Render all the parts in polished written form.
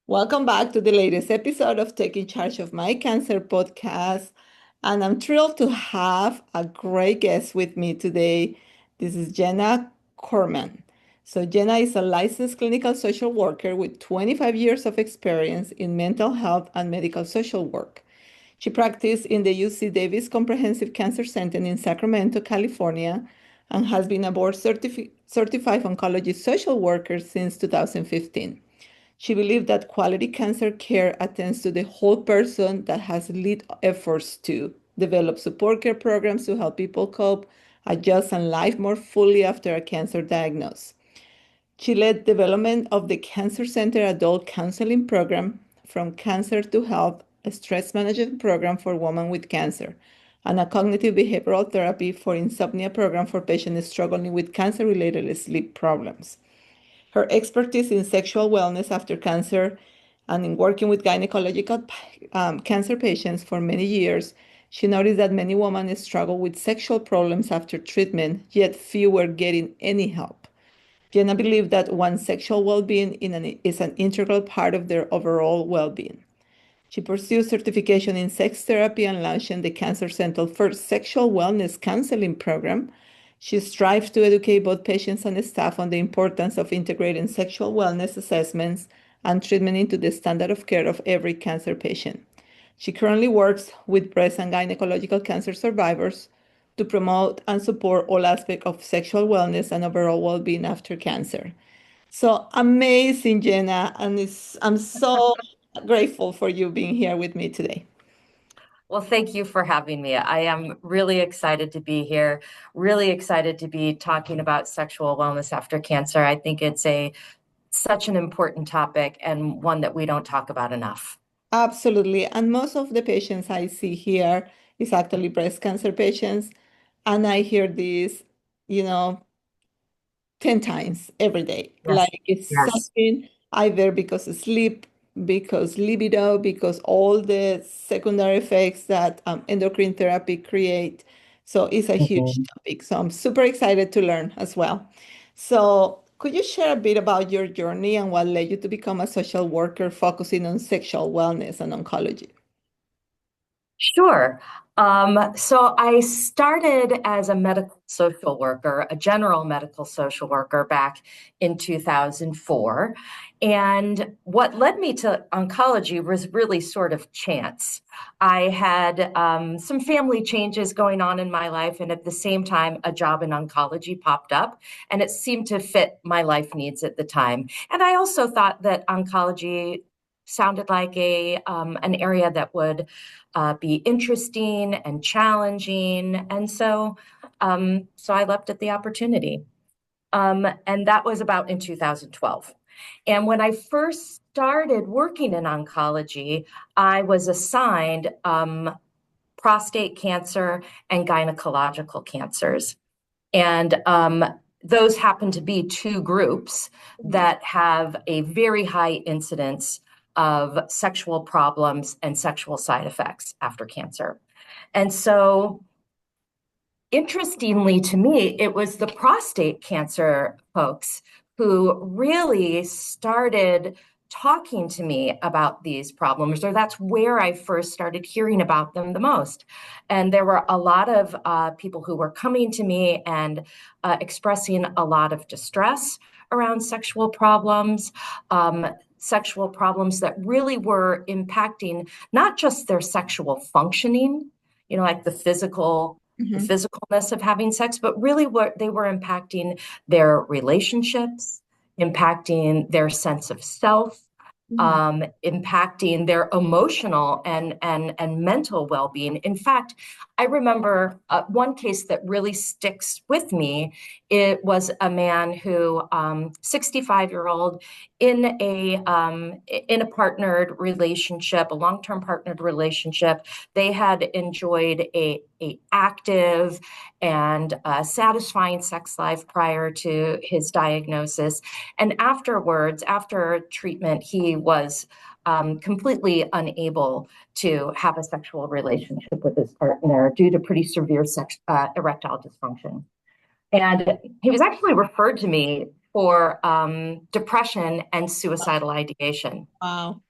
Welcome back to the latest episode of Taking Charge of My Cancer podcast. And I'm thrilled to have a great guest with me today. This is Jenna Cooreman. So, Jenna is a licensed clinical social worker with 25 years of experience in mental health and medical social work. She practiced in the UC Davis Comprehensive Cancer Center in Sacramento, California, and has been a board certified oncology social worker since 2015. She believed that quality cancer care attends to the whole person that has led efforts to develop support care programs to help people cope, adjust, and live more fully after a cancer diagnosis. She led development of the Cancer Center Adult Counseling Program, From Cancer to Health, a stress management program for women with cancer, and a cognitive behavioral therapy for insomnia program for patients struggling with cancer-related sleep problems. Her expertise in sexual wellness after cancer and in working with gynecological cancer patients for many years, she noticed that many women struggle with sexual problems after treatment, yet few were getting any help. Jenna believed that one's sexual well-being is an integral part of their overall well-being. She pursued certification in sex therapy and launched the Cancer Center's first sexual wellness counseling program. She strives to educate both patients and staff on the importance of integrating sexual wellness assessments and treatment into the standard of care of every cancer patient. She currently works with breast and gynecological cancer survivors to promote and support all aspects of sexual wellness and overall well-being after cancer. So amazing, Jenna, and I'm so grateful for you being here with me today. Well, thank you for having me. I am really excited to be here, really excited to be talking about sexual wellness after cancer. I think it's such an important topic and one that we don't talk about enough. Absolutely. And most of the patients I see here is actually breast cancer patients. And I hear this, you know, 10 times every day. Yes. Like it's Yes. something either because of sleep, because libido, because all the secondary effects that endocrine therapy create. So it's a huge Mhm. topic. So I'm super excited to learn as well. So could you share a bit about your journey and what led you to become a social worker focusing on sexual wellness and oncology? Sure. So I started as a medical social worker, a general medical social worker back in 2004. And what led me to oncology was really sort of chance. I had some family changes going on in my life, and at the same time, a job in oncology popped up, and it seemed to fit my life needs at the time. And I also thought that oncology sounded like an area that would be interesting and challenging. And so I leapt at the opportunity. And that was about in 2012. And when I first started working in oncology, I was assigned prostate cancer and gynecological cancers. And those happen to be two groups that have a very high incidence of sexual problems and sexual side effects after cancer. And so, interestingly to me, it was the prostate cancer folks who really started talking to me about these problems, or that's where I first started hearing about them the most. And there were a lot of people who were coming to me and expressing a lot of distress around sexual problems that really were impacting not just their sexual functioning, like the Mhm. physicalness of having sex, but really what they were impacting their relationships, impacting their sense of self, Mhm. impacting their emotional and mental well-being. In fact, I remember one case that really sticks with me. It was a man who, 65-year-old, in a partnered relationship, a long-term partnered relationship. They had enjoyed a active and satisfying sex life prior to his diagnosis. And afterwards, after treatment, he was completely unable to have a sexual relationship with his partner due to pretty severe erectile dysfunction. And he was actually referred to me for depression and suicidal ideation. Wow.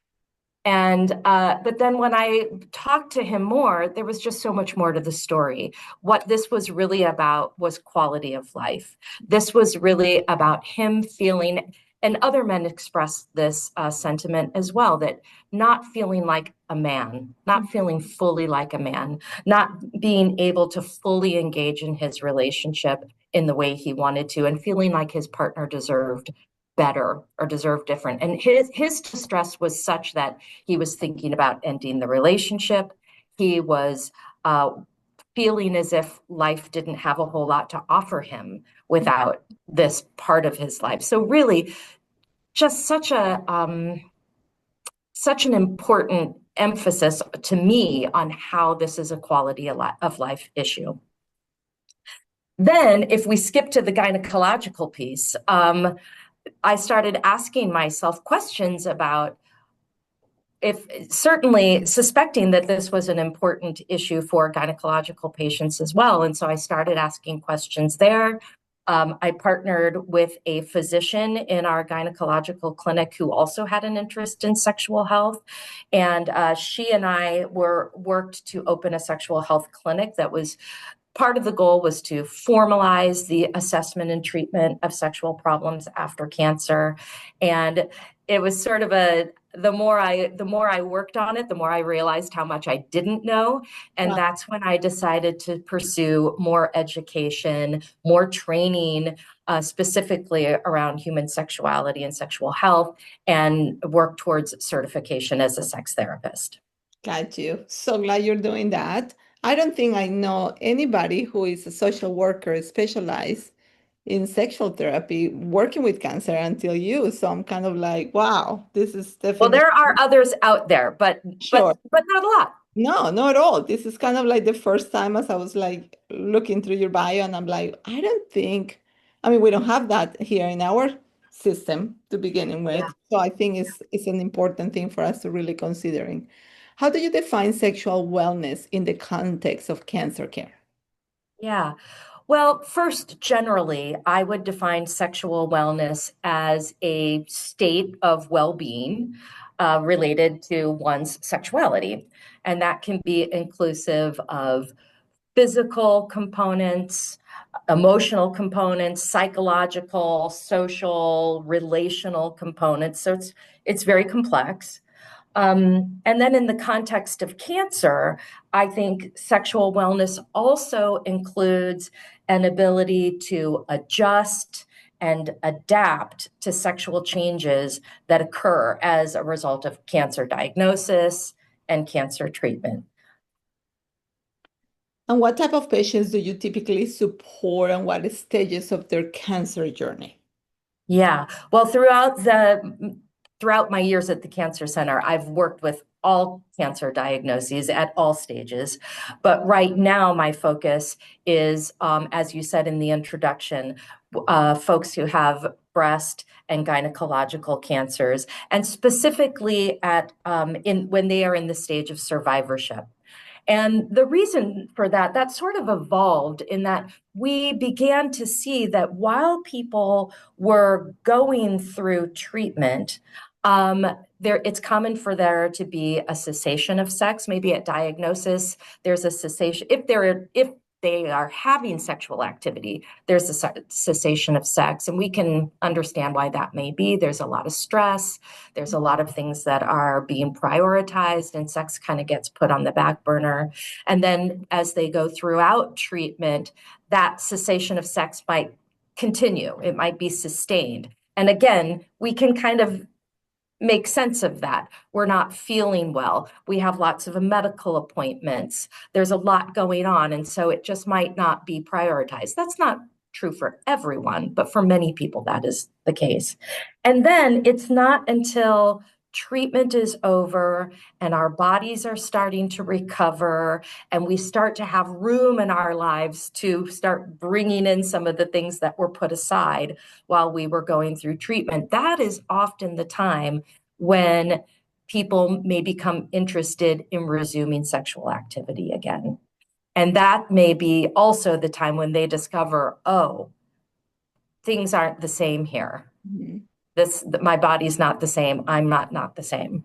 And but then when I talked to him more, there was just so much more to the story. What this was really about was quality of life. This was really about him feeling, and other men expressed this sentiment as well, that not feeling like a man, not feeling fully like a man, not being able to fully engage in his relationship in the way he wanted to, and feeling like his partner deserved better or deserved different. And his distress was such that he was thinking about ending the relationship. He was feeling as if life didn't have a whole lot to offer him without this part of his life. So really, just such an important emphasis to me on how this is a quality of life issue. Then, if we skip to the gynecological piece, I started asking myself questions about, if certainly suspecting that this was an important issue for gynecological patients as well. And so I started asking questions there. I partnered with a physician in our gynecological clinic who also had an interest in sexual health. And she and I worked to open a sexual health clinic that was part of the goal was to formalize the assessment and treatment of sexual problems after cancer. And it was sort of the more I worked on it, the more I realized how much I didn't know. And Wow. that's when I decided to pursue more education, more training, specifically around human sexuality and sexual health, and work towards certification as a sex therapist. Got you. So glad you're doing that. I don't think I know anybody who is a social worker specialized in sexual therapy working with cancer until you. So I'm kind of like, wow, this is Well, definitely there are others out there, but sure. not a lot. No, not at all. This is kind of like the first time as I was like looking through your bio and I'm like, I don't think, I mean, we don't have that here in our system to begin Yeah. with. So I think it's an important thing for us to really considering. How do you define sexual wellness in the context of cancer care? Yeah. Well, first, generally, I would define sexual wellness as a state of well-being related to one's sexuality. And that can be inclusive of physical components, emotional components, psychological, social, relational components. So it's very complex. And then in the context of cancer, I think sexual wellness also includes an ability to adjust and adapt to sexual changes that occur as a result of cancer diagnosis and cancer treatment. And what type of patients do you typically support and what stages of their cancer journey? Yeah. Well, throughout my years at the Cancer Center, I've worked with all cancer diagnoses at all stages. But right now, my focus is, as you said in the introduction, folks who have breast and gynecological cancers, and specifically in when they are in the stage of survivorship. And the reason for that, that sort of evolved in that we began to see that while people were going through treatment, it's common for there to be a cessation of sex. Maybe at diagnosis, there's a cessation. If they are having sexual activity, there's a cessation of sex, and we can understand why that may be. There's a lot of stress. There's a lot of things that are being prioritized, and sex kind of gets put on the back burner. And then as they go throughout treatment, that cessation of sex might continue. It might be sustained. And again, we can kind of make sense of that. We're not feeling well. We have lots of medical appointments. There's a lot going on. And so it just might not be prioritized. That's not true for everyone, but for many people, that is the case. And then it's not until treatment is over and our bodies are starting to recover and we start to have room in our lives to start bringing in some of the things that were put aside while we were going through treatment. That is often the time when people may become interested in resuming sexual activity again. And that may be also the time when they discover, oh, things aren't the same here. Mhm. My body's not the same. I'm not the same.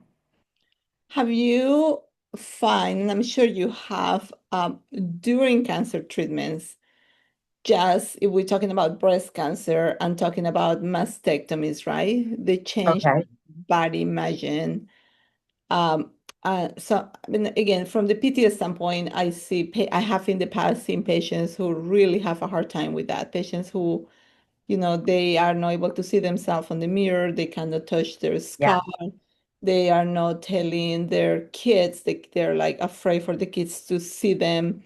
Have you find, and I'm sure you have, during cancer treatments, just if we're talking about breast cancer and talking about mastectomies, right? They change Okay. body imagine. Um, so I mean, again, from the PTA standpoint, I have in the past seen patients who really have a hard time with that. Patients who, they are not able to see themselves on the mirror. They cannot touch their Yeah. scar. They are not telling their kids. They're like afraid for the kids to see them,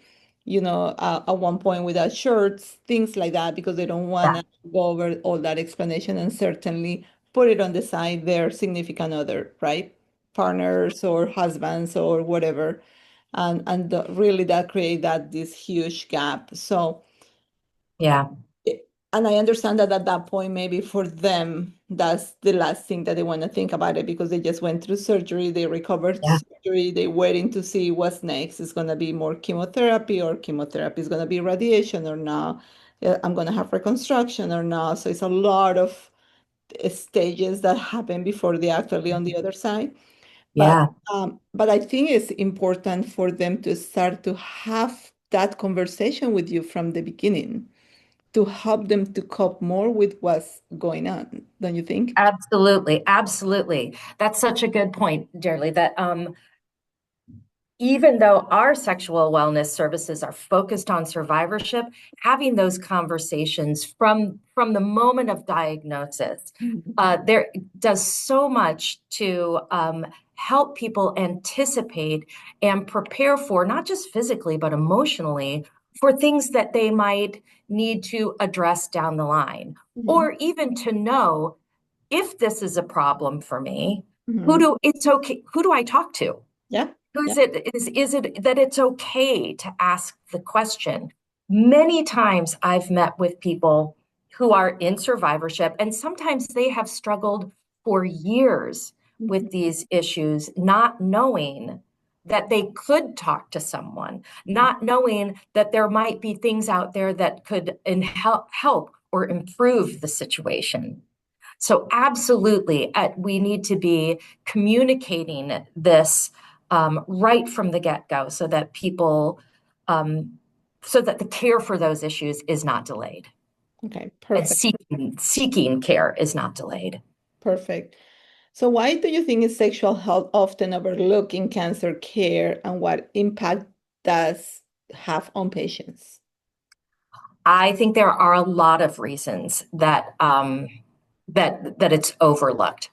at one point without shirts, things like that, because they don't want Yeah. to go over all that explanation and certainly put it on the side their significant other, right? Partners or husbands or whatever. And really that create this huge gap. So Yeah. and I understand that at that point, maybe for them, that's the last thing that they want to think about it because they just went through surgery, they recovered Yeah. surgery, they waiting to see what's next. It's going to be more chemotherapy, or chemotherapy is going to be radiation, or not. I'm going to have reconstruction or not. So it's a lot of stages that happen before they actually on the other side. But Yeah. but I think it's important for them to start to have that conversation with you from the beginning to help them to cope more with what's going on, don't you think? Absolutely. Absolutely. That's such a good point, dearly, that even though our sexual wellness services are focused on survivorship, having those conversations from the moment of diagnosis, Mhm. there does so much to help people anticipate and prepare for, not just physically but emotionally, for things that they might need to address down the line, Mhm. or even to know if this is a problem for me, Mhm. who do I talk to? Yeah. Yeah. Is it that it's okay to ask the question? Many times I've met with people who are in survivorship, and sometimes they have struggled for years Mhm. with these issues, not knowing that they could talk to someone, not knowing that there might be things out there that could help or improve the situation. So, absolutely, we need to be communicating this right from the get-go um, so that the care for those issues is not delayed, Okay, and perfect. seeking care is not delayed. Perfect. So why do you think is sexual health often overlooked in cancer care, and what impact does have on patients? I think there are a lot of reasons that it's overlooked.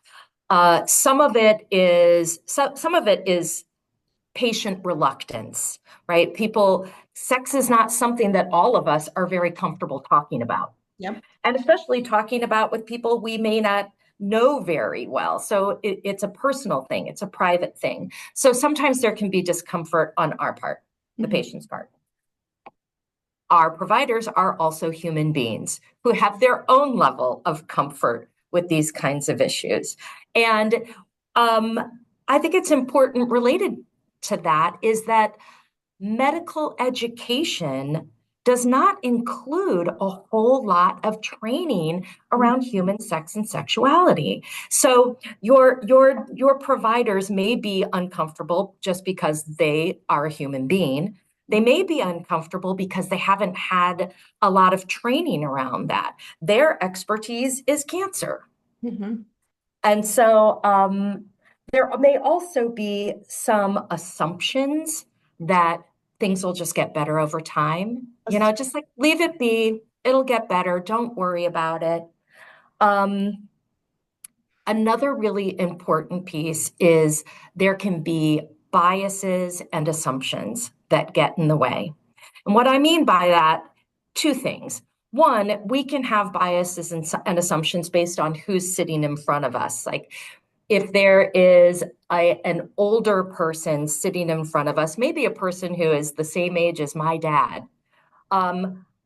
Some of it is patient reluctance, right? Sex is not something that all of us are very comfortable talking about, Yep. and especially talking about with people we may not know very well. So it's a personal thing, it's a private thing. So sometimes there can be discomfort on our part, the Mhm. patient's part. Our providers are also human beings who have their own level of comfort with these kinds of issues. And um, I think it's important related to that is that medical education does not include a whole lot of training around human sex and sexuality. So your providers may be uncomfortable just because they are a human being. They may be uncomfortable because they haven't had a lot of training around that. Their expertise is cancer. Mhm. And so there may also be some assumptions that things will just get better over time. Just like leave it be, it'll get better. Don't worry about it. Um, Another really important piece is there can be biases and assumptions that get in the way. And what I mean by that, two things. One, we can have biases and assumptions based on who's sitting in front of us. Like if there is an older person sitting in front of us, maybe a person who is the same age as my dad,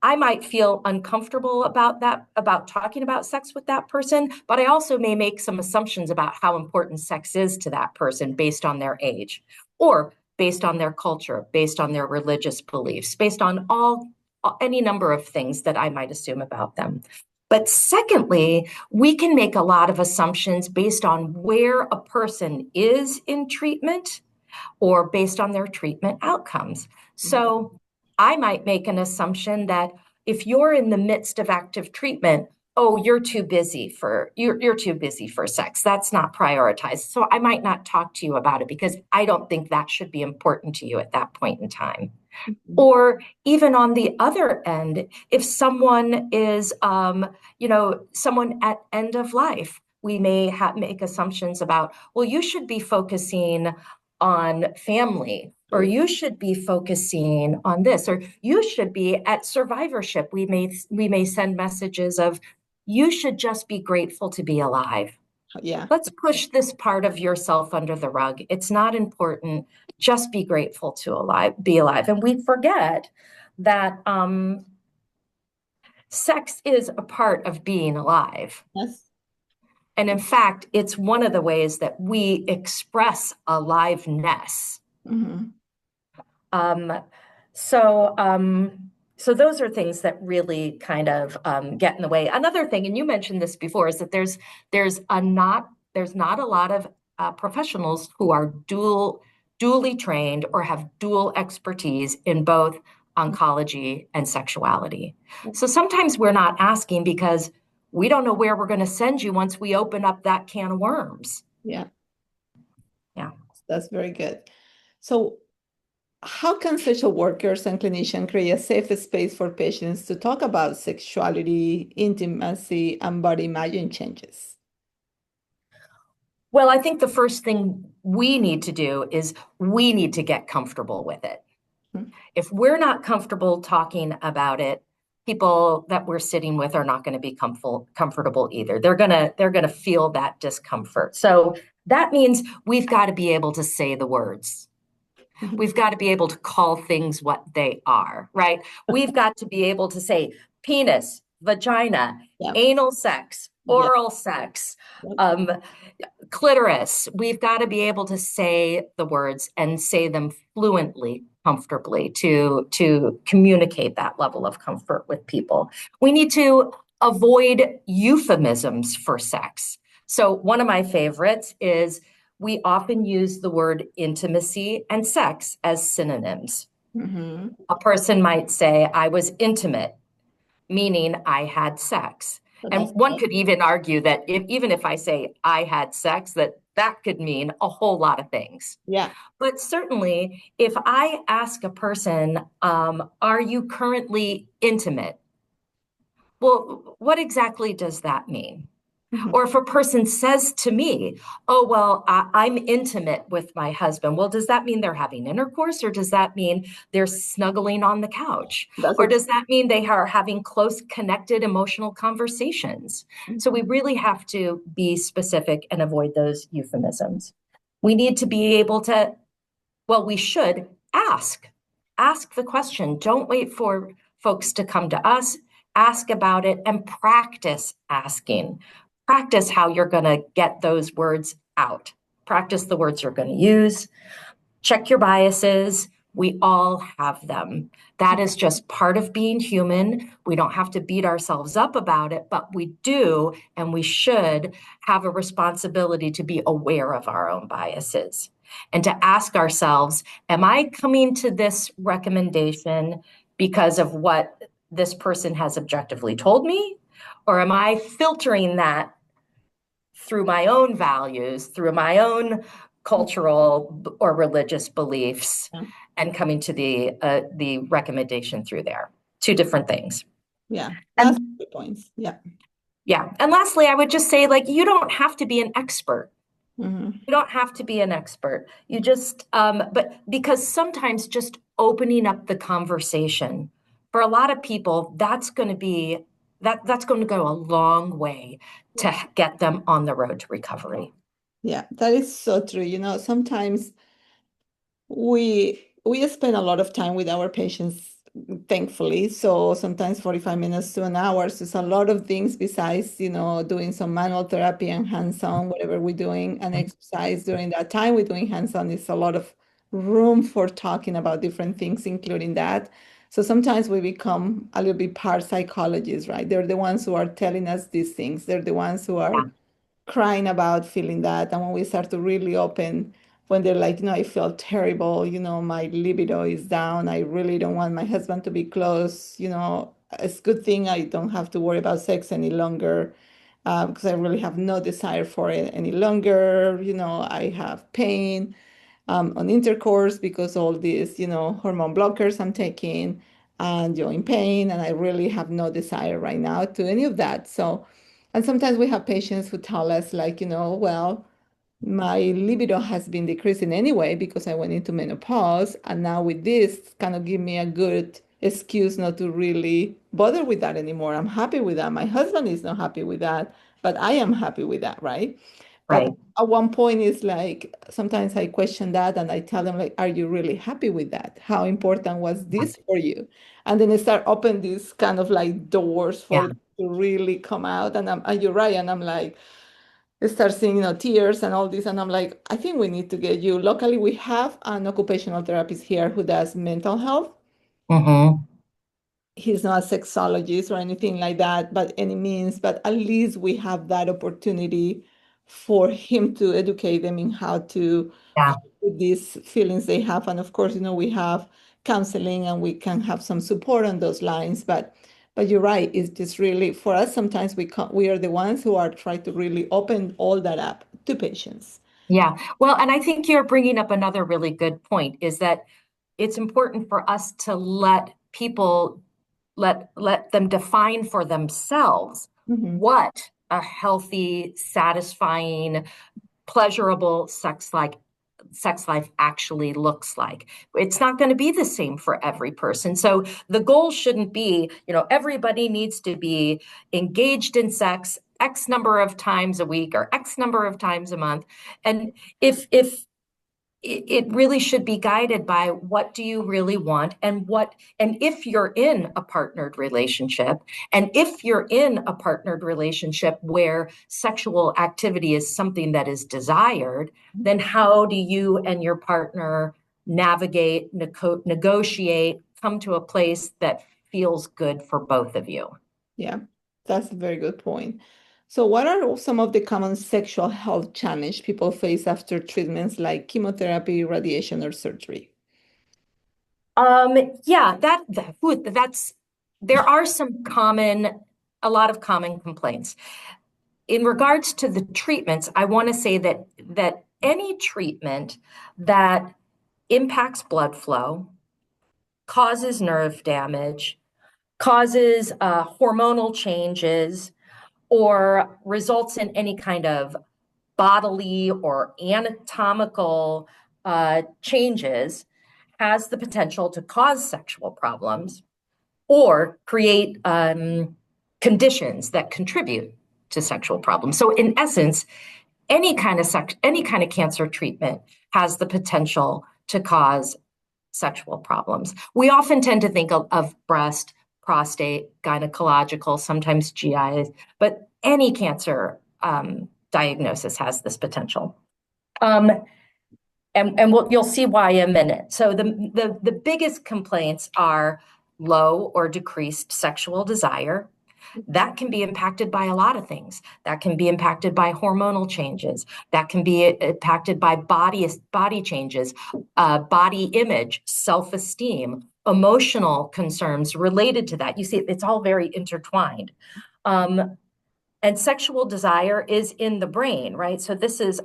I might feel uncomfortable about that, about talking about sex with that person, but I also may make some assumptions about how important sex is to that person based on their age or based on their culture, based on their religious beliefs, based on any number of things that I might assume about them. But secondly, we can make a lot of assumptions based on where a person is in treatment or based on their treatment outcomes. So I might make an assumption that if you're in the midst of active treatment, oh, you're too busy for sex. That's not prioritized. So I might not talk to you about it because I don't think that should be important to you at that point in time. Mhm. Or even on the other end, if someone is, someone at end of life, we may make assumptions about, well, you should be focusing on family, or True. you should be focusing on this, or you should be at survivorship. We may send messages of, you should just be grateful to be alive. Yeah. Let's push this part of yourself under the rug. It's not important. Just be grateful to be alive. And we forget that sex is a part of being alive. Yes. And in fact, it's one of the ways that we express aliveness. Mm-hmm. Um, so, um, so those are things that really kind of get in the way. Another thing, and you mentioned this before, is that there's not a lot of professionals who are dually trained or have dual expertise in both oncology and sexuality. So sometimes we're not asking because we don't know where we're going to send you once we open up that can of worms. Yeah, Yeah. that's very good. So, how can social workers and clinicians create a safe space for patients to talk about sexuality, intimacy, and body imaging changes? Well, I think the first thing we need to do is we need to get comfortable with it. Mhm. If we're not comfortable talking about it, people that we're sitting with are not going to be comfortable either. They're going to feel that discomfort. So that means we've got to be able to say the words. Mhm. We've got to be able to call things what they are, right? We've got to be able to say penis, vagina, Yeah. anal sex, Yeah. oral sex, Yep. um, clitoris. We've got to be able to say the words and say them fluently, comfortably to communicate that level of comfort with people. We need to avoid euphemisms for sex. So one of my favorites is we often use the word intimacy and sex as synonyms. Mhm. A person might say, I was intimate, meaning I had sex. So And that's one could even argue that even if I say I had sex, that could mean a whole lot of things. yeah. But certainly, if I ask a person, are you currently intimate? Well, what exactly does that mean? Mhm. Or if a person says to me, oh, well, I'm intimate with my husband. Well, does that mean they're having intercourse or does that mean they're snuggling on the couch? That's Or a does that mean they are having close, connected emotional conversations? So we really have to be specific and avoid those euphemisms. We need to be able to, well, we should ask. Ask the question. Don't wait for folks to come to us. Ask about it and practice asking. Practice how you're going to get those words out. Practice the words you're going to use. Check your biases. We all have them. That is just part of being human. We don't have to beat ourselves up about it, but we do and we should have a responsibility to be aware of our own biases and to ask ourselves, am I coming to this recommendation because of what this person has objectively told me? Or am I filtering that through my own values, through my own cultural or religious beliefs, yeah. and coming to the recommendation through there? Two different things. Yeah. That's And good points. Yeah. yeah, and lastly, I would just say, like, you don't have to be an expert. Mhm. You don't have to be an expert. You just, but because sometimes just opening up the conversation for a lot of people, that's going to go a long way to get them on the road to recovery. Yeah, that is so true. Sometimes we spend a lot of time with our patients, thankfully. So sometimes 45 minutes to an hour. So it's a lot of things besides, doing some manual therapy and hands-on, whatever we're doing, and exercise during that time we're doing hands-on. It's a lot of room for talking about different things, including that. So sometimes we become a little bit parapsychologists, right? They're the ones who are telling us these things. They're the ones who Yeah. are crying about feeling that. And when we start to really open, when they're like, I feel terrible, my libido is down. I really don't want my husband to be close. It's a good thing I don't have to worry about sex any longer, because I really have no desire for it any longer. I have pain on intercourse because all these, hormone blockers I'm taking, and you're in pain, and I really have no desire right now to any of that. So, and sometimes we have patients who tell us, like, well, my libido has been decreasing anyway because I went into menopause, and now with this, kind of give me a good excuse not to really bother with that anymore. I'm happy with that. My husband is not happy with that, but I am happy with that, right? But Right. at one point, it's like sometimes I question that and I tell them, like, are you really happy with that? How important was this for you? And then I start open these kind of like doors for Yeah. them to really come out. And you're right. And I'm like, I start seeing, tears and all this. And I'm like, I think we need to get you. Locally, we have an occupational therapist here who does mental health. Hmm. He's not a sexologist or anything like that, but any means, but at least we have that opportunity for him to educate them in how to Yeah. cope with these feelings they have. And of course, we have counseling and we can have some support on those lines. But you're right, it's just really for us, sometimes we are the ones who are trying to really open all that up to patients. Yeah. Well, and I think you're bringing up another really good point is that it's important for us to let people let them define for themselves Hmm. what a healthy, satisfying, pleasurable sex life actually looks like. It's not going to be the same for every person. So the goal shouldn't be, everybody needs to be engaged in sex X number of times a week or X number of times a month. And if it really should be guided by what do you really want and if you're in a partnered relationship and if you're in a partnered relationship where sexual activity is something that is desired, then how do you and your partner navigate, negotiate, come to a place that feels good for both of you? Yeah, that's a very good point. So, what are some of the common sexual health challenges people face after treatments like chemotherapy, radiation, or surgery? Um, yeah, that's there are a lot of common complaints. In regards to the treatments, I want to say that any treatment that impacts blood flow, causes nerve damage, causes hormonal changes, or results in any kind of bodily or anatomical changes has the potential to cause sexual problems or create conditions that contribute to sexual problems. So, in essence, any kind of cancer treatment has the potential to cause sexual problems. We often tend to think of breast, prostate, gynecological, sometimes GI, but any cancer diagnosis has this potential. Um, you'll see why in a minute. So the biggest complaints are low or decreased sexual desire. That can be impacted by a lot of things. That can be impacted by hormonal changes. That can be impacted by body changes, body image, self-esteem, emotional concerns related to that. You see, it's all very intertwined. Um, and sexual desire is in the brain, right? So this is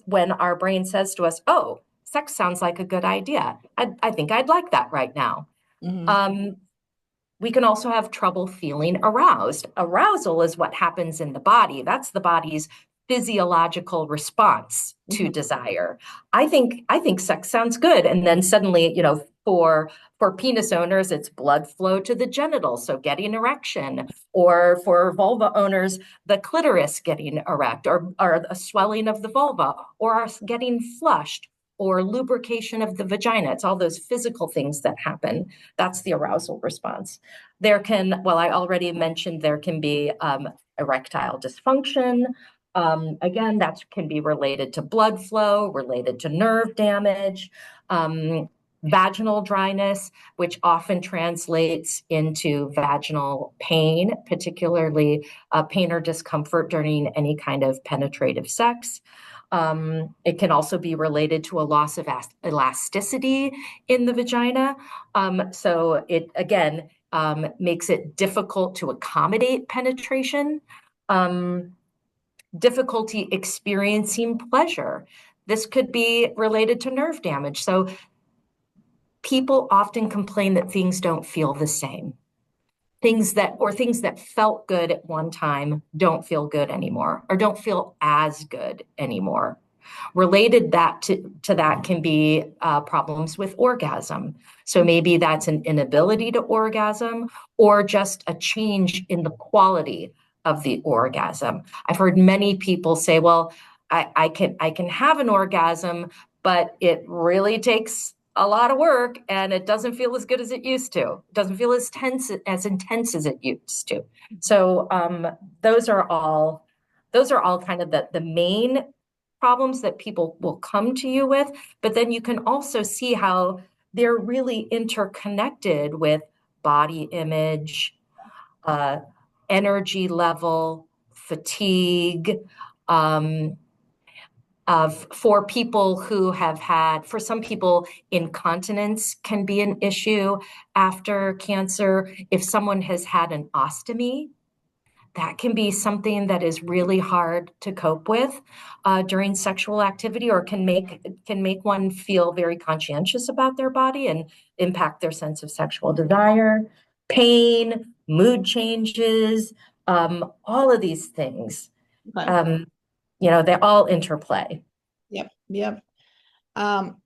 when our brain says to us, "Oh, sex sounds like a good idea. I think I'd like that right now." Hmm. Um, we can also have trouble feeling aroused. Arousal is what happens in the body. That's the body's physiological response to Hmm. desire. I think sex sounds good. And then suddenly, for penis owners, it's blood flow to the genitals, so getting erection. Or for vulva owners, the clitoris getting erect, or a swelling of the vulva, or getting flushed, or lubrication of the vagina. It's all those physical things that happen. That's the arousal response. I already mentioned there can be erectile dysfunction. Again, that can be related to blood flow, related to nerve damage. Um, vaginal dryness, which often translates into vaginal pain, particularly pain or discomfort during any kind of penetrative sex. It can also be related to a loss of elasticity in the vagina. So it, again, makes it difficult to accommodate penetration. Difficulty experiencing pleasure. This could be related to nerve damage. So people often complain that things don't feel the same. Things that felt good at one time don't feel good anymore, or don't feel as good anymore. Related to that can be problems with orgasm. So maybe that's an inability to orgasm, or just a change in the quality of the orgasm. I've heard many people say, well, I can have an orgasm, but it really takes a lot of work and it doesn't feel as good as it used to. It doesn't feel as intense as it used to. So those are all kind of the main problems that people will come to you with. But then you can also see how they're really interconnected with body image, uh, energy level, fatigue. Um, for people who have had, for some people, incontinence can be an issue after cancer. If someone has had an ostomy, that can be something that is really hard to cope with during sexual activity, or can make one feel very conscientious about their body and impact their sense of sexual desire. Pain, mood changes, all of these things. Okay. Um, they all interplay. Yep. Yep. Um,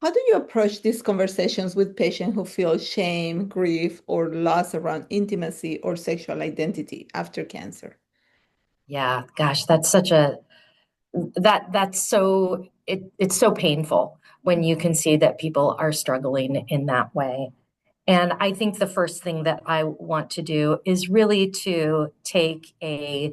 how do you approach these conversations with patients who feel shame, grief, or loss around intimacy or sexual identity after cancer? Yeah, gosh, that's so it's so painful when you can see that people are struggling in that way. And I think the first thing that I want to do is really to take a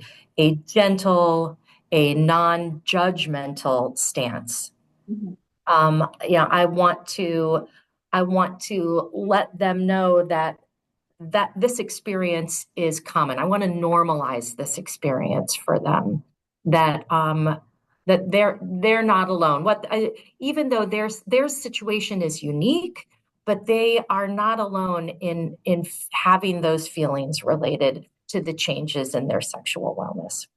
gentle, a non-judgmental stance. Mhm. I want to let them know that this experience is common. I want to normalize this experience for them. That they're not alone. Even though their situation is unique, but they are not alone in having those feelings related to the changes in their sexual wellness.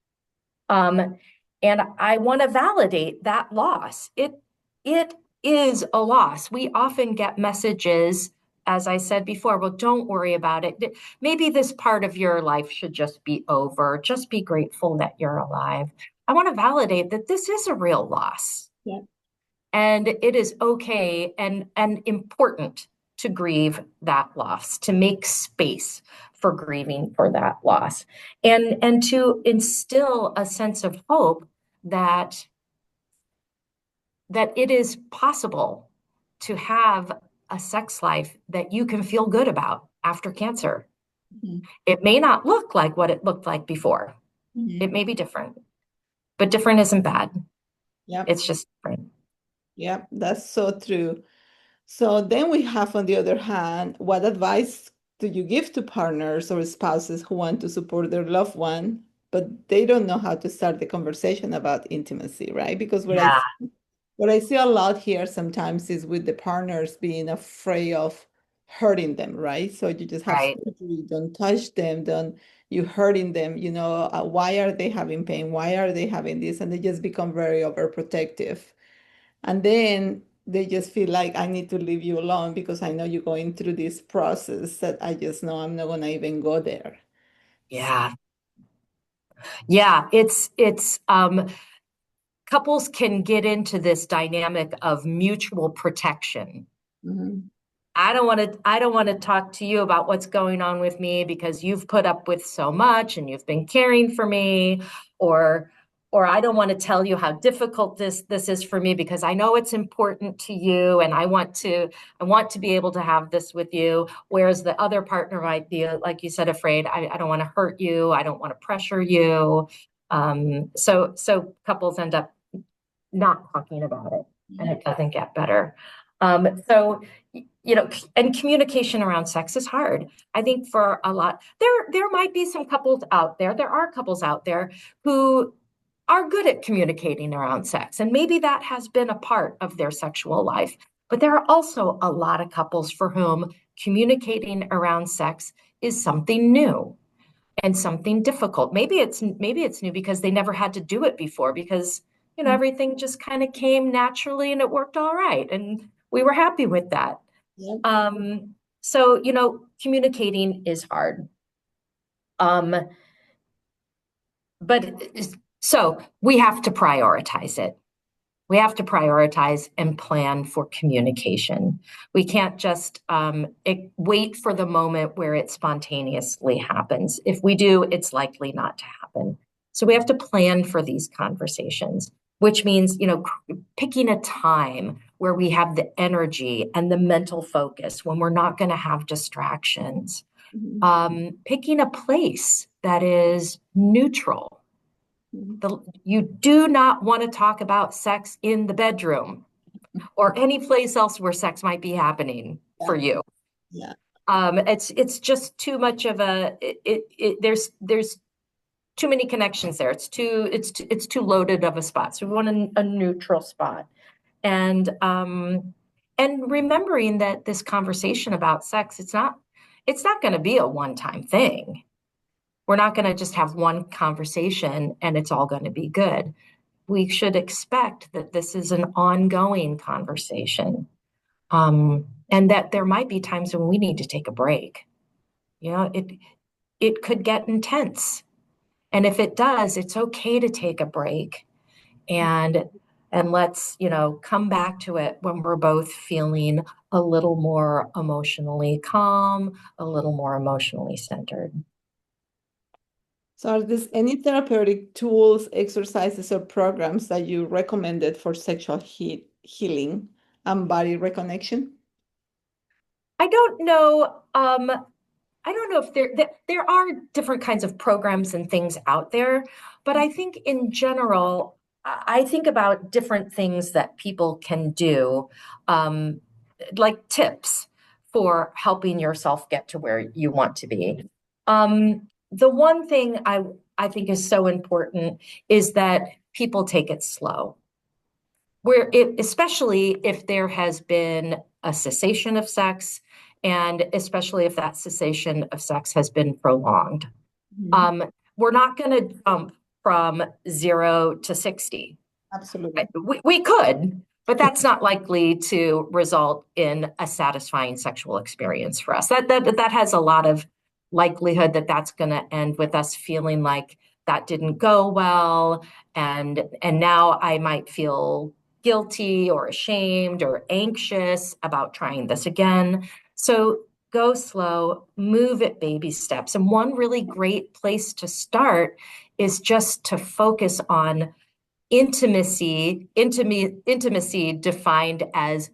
Um, and I want to validate that loss. It is a loss. We often get messages, as I said before, well, don't worry about it. Maybe this part of your life should just be over. Just be grateful that you're alive. I want to validate that this is a real loss. Yeah. And it is okay and important to grieve that loss, to make space for grieving for that loss, and to instill a sense of hope that it is possible to have a sex life that you can feel good about after cancer. Mhm. It may not look like what it looked like before. It Mhm. may be different, but different isn't bad. Yep. It's just different. Yep. That's so true. So then we have, on the other hand, what advice do you give to partners or spouses who want to support their loved one, but they don't know how to start the conversation about intimacy, right? Because Yeah, what I see a lot here sometimes is with the partners being afraid of hurting them, right? So you just have right. surgery, don't touch them, don't you hurting them, why are they having pain? Why are they having this? And they just become very overprotective. And then they just feel like I need to leave you alone because I know you're going through this process that I just know I'm not gonna even go there. Yeah. Yeah, it's couples can get into this dynamic of mutual protection. Mhm. I don't want to talk to you about what's going on with me because you've put up with so much and you've been caring for me, or I don't want to tell you how difficult this is for me because I know it's important to you and I want to be able to have this with you, whereas the other partner might be, like you said, afraid. I don't want to hurt you, I don't want to pressure you. So couples end up not talking about it, and it doesn't get better. So, and communication around sex is hard. I think for a lot, there might be some couples out there. There are couples out there who are good at communicating around sex, and maybe that has been a part of their sexual life. But there are also a lot of couples for whom communicating around sex is something new and something difficult. Maybe it's new because they never had to do it before because everything just kind of came naturally and it worked all right and we were happy with that. Yeah. So communicating is hard. Um, but so we have to prioritize it. We have to prioritize and plan for communication. We can't just wait for the moment where it spontaneously happens. If we do, it's likely not to happen. So we have to plan for these conversations, which means, picking a time where we have the energy and the mental focus when we're not going to have distractions. Mhm. Picking a place that is neutral. Mhm. You do not want to talk about sex in the bedroom or any place else where sex might be happening Yeah. for you. Yeah. It's just too much of there's too many connections there. It's too loaded of a spot. So we want a neutral spot, and remembering that this conversation about sex, it's not going to be a one-time thing. We're not going to just have one conversation and it's all going to be good. We should expect that this is an ongoing conversation, and that there might be times when we need to take a break. It could get intense, and if it does, it's okay to take a break and let's come back to it when we're both feeling a little more emotionally calm, a little more emotionally centered. So are there any therapeutic tools, exercises, or programs that you recommended for sexual healing and body reconnection? I don't know. I don't know if there are different kinds of programs and things out there, but I think in general, I think about different things that people can do, um, like tips for helping yourself get to where you want to be. The one thing I think is so important is that people take it slow especially if there has been a cessation of sex, and especially if that cessation of sex has been prolonged. Mhm. Um, we're not going to jump from 0 to 60. Absolutely. We could, but that's not likely to result in a satisfying sexual experience for us. That has a lot of likelihood that that's going to end with us feeling like that didn't go well, and now I might feel guilty or ashamed or anxious about trying this again. So go slow, move at baby steps. And one really great place to start is just to focus on intimacy defined as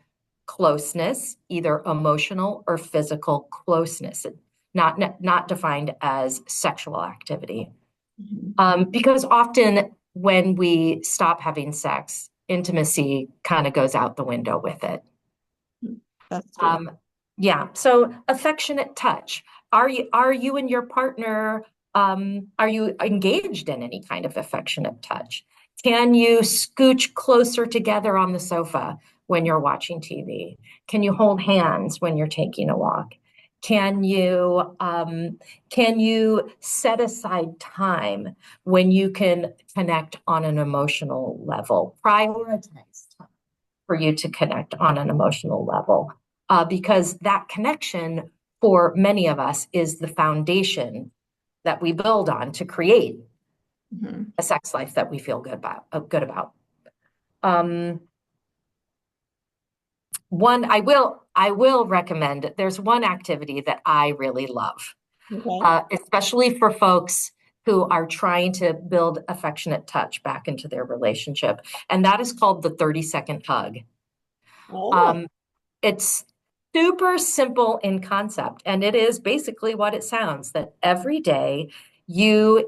closeness, either emotional or physical closeness, not defined as sexual activity. Mhm. Because often when we stop having sex, intimacy kind of goes out the window with it. That's true. Um, yeah. So affectionate touch. Are you and your partner, are you engaged in any kind of affectionate touch? Can you scooch closer together on the sofa when you're watching TV? Can you hold hands when you're taking a walk? Can you can you set aside time when you can connect on an emotional level? Prioritize time for you to connect on an emotional level, because that connection for many of us is the foundation that we build on to create Mhm. a sex life that we feel good about. Um, one I will recommend. There's one activity that I really love, Okay. especially for folks who are trying to build affectionate touch back into their relationship, and that is called the 30-second hug. Oh. Um, It's super simple in concept, and it is basically what it sounds, that every day you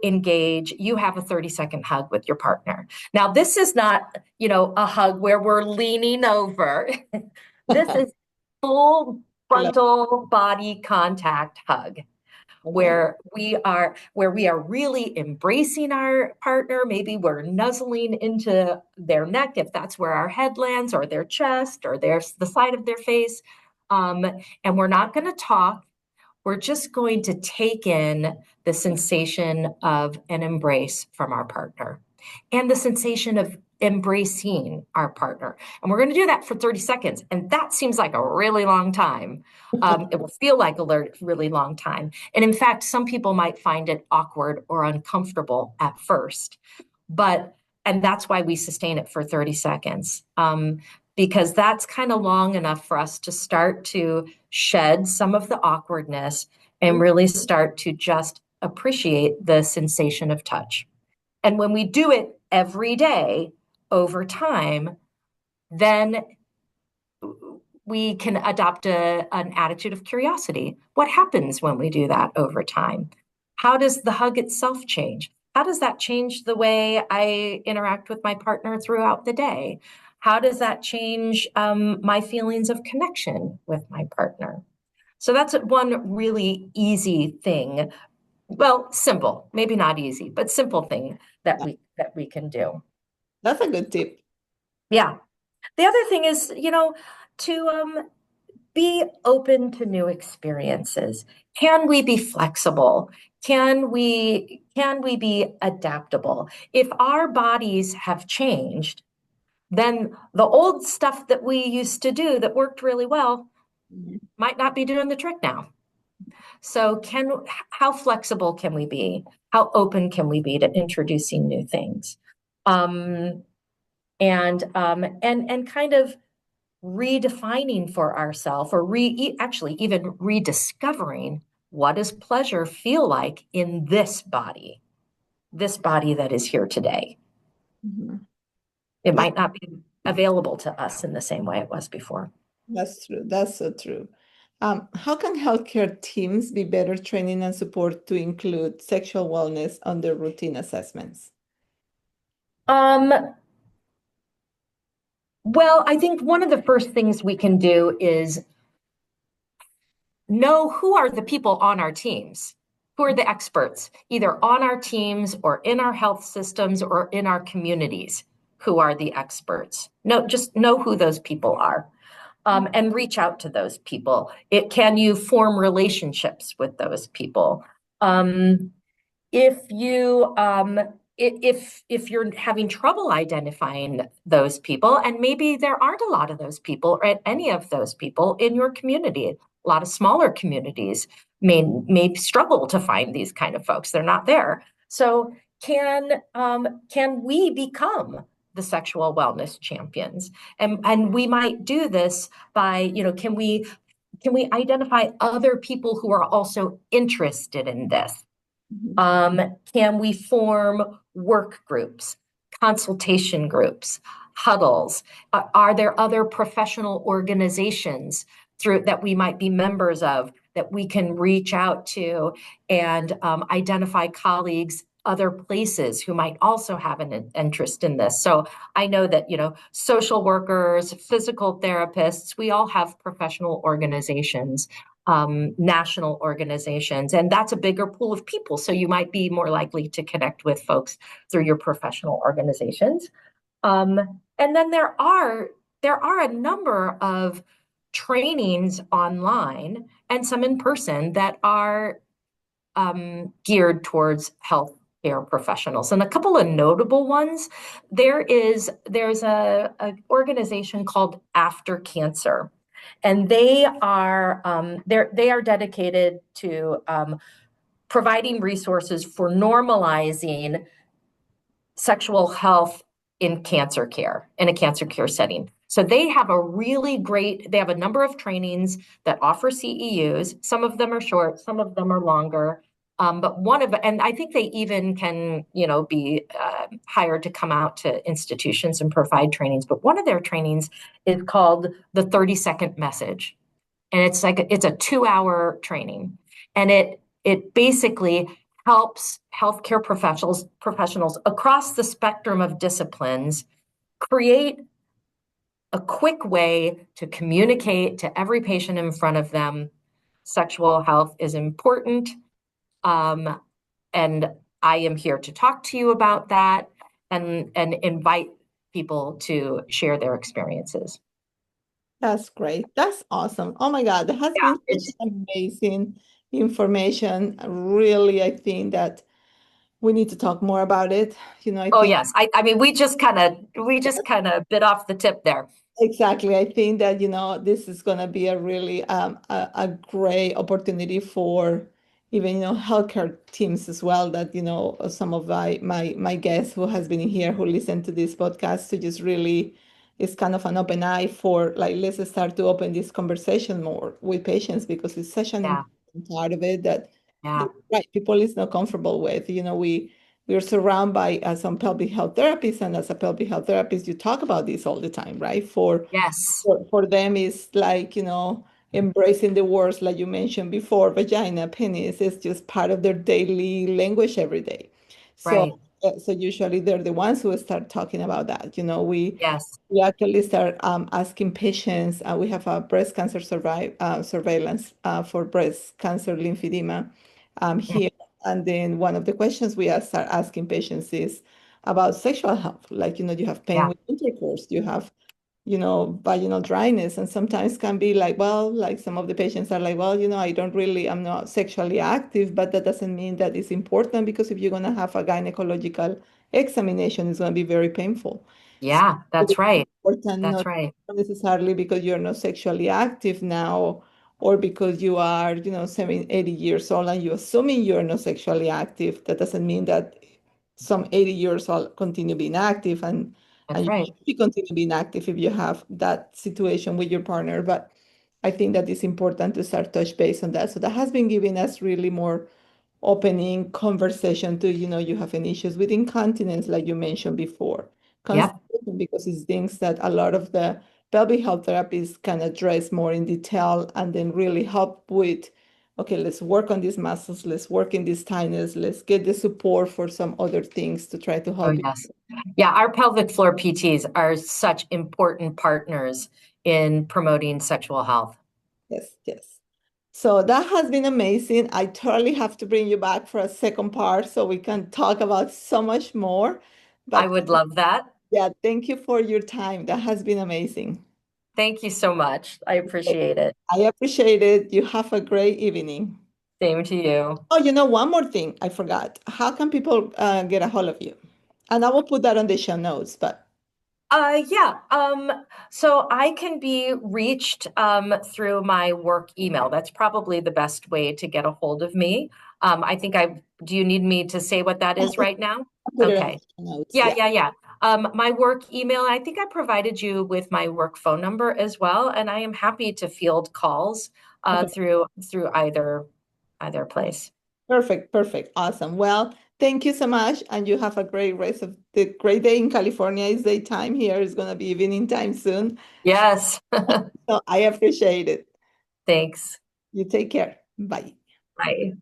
have a 30-second hug with your partner. Now, this is not, a hug where we're leaning over. This is full I love frontal body contact hug, okay. where we are really embracing our partner. Maybe we're nuzzling into their neck if that's where our head lands, or their chest, or the side of their face. And we're not going to talk. We're just going to take in the sensation of an embrace from our partner and the sensation of embracing our partner. And we're going to do that for 30 seconds. And that seems like a really long time. It will feel like a really long time. And in fact, some people might find it awkward or uncomfortable at first. But, and that's why we sustain it for 30 seconds. Because that's kind of long enough for us to start to shed some of the awkwardness and really start to just appreciate the sensation of touch. And when we do it every day over time, then we can adopt an attitude of curiosity. What happens when we do that over time? How does the hug itself change? How does that change the way I interact with my partner throughout the day? How does that change my feelings of connection with my partner? So that's one really easy thing. Well, simple, maybe not easy, but simple thing that we can do. That's a good tip. Yeah. The other thing is, to be open to new experiences. Can we be flexible? Can we be adaptable? If our bodies have changed, then the old stuff that we used to do that worked really well Mhm. might not be doing the trick now. So how flexible can we be? How open can we be to introducing new things? Um, and kind of redefining for ourselves, or actually even rediscovering, what does pleasure feel like in this body that is here today. Mhm. It That, might not be available to us in the same way it was before. that's true. That's so true. How can healthcare teams be better training and support to include sexual wellness on their routine assessments? um, well, I think one of the first things we can do is know who are the people on our teams, who are the experts, either on our teams or in our health systems or in our communities. Who are the experts? No, just know who those people are, and reach out to those people. Can you form relationships with those people? Um, if you if you're having trouble identifying those people, and maybe there aren't a lot of those people or any of those people in your community, a lot of smaller communities may struggle to find these kind of folks. They're not there. So can we become the sexual wellness champions? And we might do this by, can we identify other people who are also interested in this? Mhm. Can we form work groups, consultation groups, huddles? Are there other professional organizations that we might be members of that we can reach out to and identify colleagues, other places who might also have an interest in this? So I know that, social workers, physical therapists, we all have professional organizations, national organizations, and that's a bigger pool of people. So you might be more likely to connect with folks through your professional organizations. And then there are a number of trainings online and some in person that are geared towards healthcare professionals. And a couple of notable ones, there's a organization called After Cancer, and they are dedicated to providing resources for normalizing sexual health in cancer care, in a cancer care setting. So they have a number of trainings that offer CEUs. Some of them are short, some of them are longer. And I think they even can, be hired to come out to institutions and provide trainings. But one of their trainings is called the 30-second message. And it's a 2-hour training. And it basically helps healthcare professionals across the spectrum of disciplines create a quick way to communicate to every patient in front of them sexual health is important. Um, and I am here to talk to you about that and invite people to share their experiences. That's great. That's awesome. Oh my God, that has Yeah, been such it's amazing information. Really, I think that we need to talk more about it. I oh think yes. I mean we just kind of bit off the tip there. exactly. I think that, this is going to be a really a great opportunity for even, healthcare teams as well, that, some of my guests who has been here who listen to this podcast to just really it's kind of an open eye for like, let's start to open this conversation more with patients because it's such an Yeah, important part of it that yeah, right, people is not comfortable with. We're surrounded by some pelvic health therapists, and as a pelvic health therapist, you talk about this all the time, right? yes, For them, it's like, embracing the words like you mentioned before, vagina, penis, is just part of their daily language every day. So, right. so usually they're the ones who start talking about that. Yes. We actually start asking patients. We have a breast cancer surveillance for breast cancer lymphedema Mm, here. And then one of the questions we start asking patients is about sexual health. Like, you have pain yeah, with intercourse, you have, vaginal dryness, and sometimes can be like, well, like some of the patients are like, well, I'm not sexually active, but that doesn't mean that it's important because if you're going to have a gynecological examination, it's going to be very painful. So yeah, that's it's right. important That's not right. necessarily because you're not sexually active now or because you are, 80 years old and you're assuming you're not sexually active. That doesn't mean that some 80 years old continue being active and That's you right. should be continue being active if you have that situation with your partner. But I think that it's important to start touch base on that. So that has been giving us really more opening conversation to, you have any issues with incontinence, like you mentioned before. Yep. Constipation, because it's things that a lot of the pelvic health therapists can address more in detail and then really help with, okay, let's work on these muscles, let's work in these tinies, let's get the support for some other things to try to Oh, help you. yes. Yeah, our pelvic floor PTs are such important partners in promoting sexual health. Yes, yes. So that has been amazing. I totally have to bring you back for a second part so we can talk about so much more. I But would love that. yeah, thank you for your time. That has been amazing. Thank you so much. I appreciate it. I appreciate it. You have a great evening. Same to you. Oh, one more thing I forgot. How can people get a hold of you? And I will put that on the show notes, but Yeah. So I can be reached through my work email. That's probably the best way to get a hold of me. I think do you need me to say what that is right now? I'll put it on Okay. the show notes. Yeah, Yeah. yeah, yeah. My work email, I think I provided you with my work phone number as well, and I am happy to field calls Okay. through either place. Perfect. Perfect. Awesome. Well, thank you so much. And you have a great rest of the great day in California. It's daytime here. It's going to be evening time soon. Yes. So I appreciate it. Thanks. You take care. Bye. Bye.